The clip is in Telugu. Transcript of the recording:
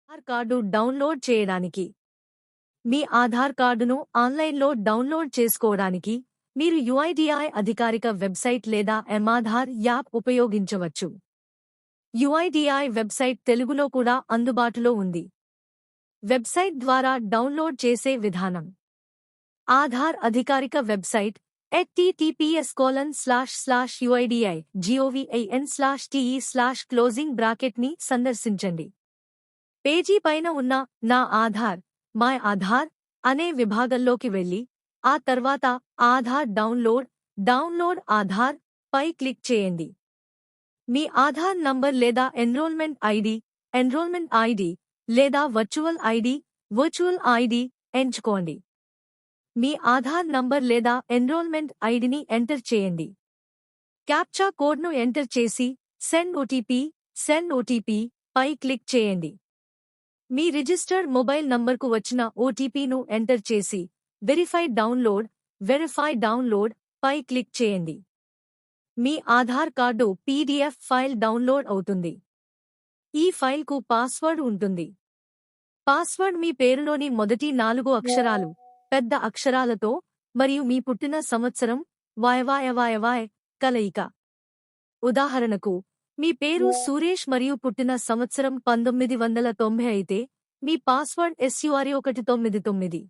ఆధార్ కార్డు డౌన్లోడ్ చేయడానికి మీ ఆధార్ కార్డును ఆన్లైన్లో డౌన్లోడ్ చేసుకోవడానికి మీరు యుఐడిఐ అధికారిక వెబ్సైట్ లేదా ఎమాధార్ యాప్ ఉపయోగించవచ్చు. యుఐడిఐ వెబ్సైట్ తెలుగులో కూడా అందుబాటులో ఉంది. వెబ్సైట్ ద్వారా డౌన్లోడ్ చేసే విధానం: ఆధార్ అధికారిక వెబ్సైట్ https://uidi.gov.in/te/closing సందర్శించండి. పేజీ పైన ఉన్న నా ఆధార్ మై ఆధార్ అనే విభాగంలోకి వెళ్ళి ఆ తర్వాత ఆధార్ డౌన్లోడ్ ఆధార్ పై క్లిక్ చేయండి. మీ ఆధార్ నంబర్ లేదా ఎన్రోల్మెంట్ ఐడి లేదా వర్చువల్ ఐడి ఎంచుకోండి. మీ ఆధార్ నంబర్ లేదా ఎన్రోల్మెంట్ ఐడిని ఎంటర్ చేయండి. క్యాప్చా కోడ్ను ఎంటర్ చేసి సెండ్ ఓటీపీ పై క్లిక్ చేయండి. మీ రిజిస్టర్డ్ మొబైల్ నంబర్కు వచ్చిన ఓటీపీను ఎంటర్ చేసి వెరిఫై డౌన్లోడ్ పై క్లిక్ చేయండి. మీ Aadhaar card PDF file download అవుతుంది. ఈ ఫైల్కు పాస్వర్డ్ ఉంటుంది. పాస్వర్డ్ మీ పేరులోని మొదటి 4 అక్షరాలు పెద్ద అక్షరాలతో మరియు మీ పుట్టిన సంవత్సరం YYYY కలయిక. ఉదాహరణకు, మీ పేరు సురేష్ మరియు పుట్టిన సంవత్సరం 1990 అయితే మీ పాస్వర్డ్ SURE199.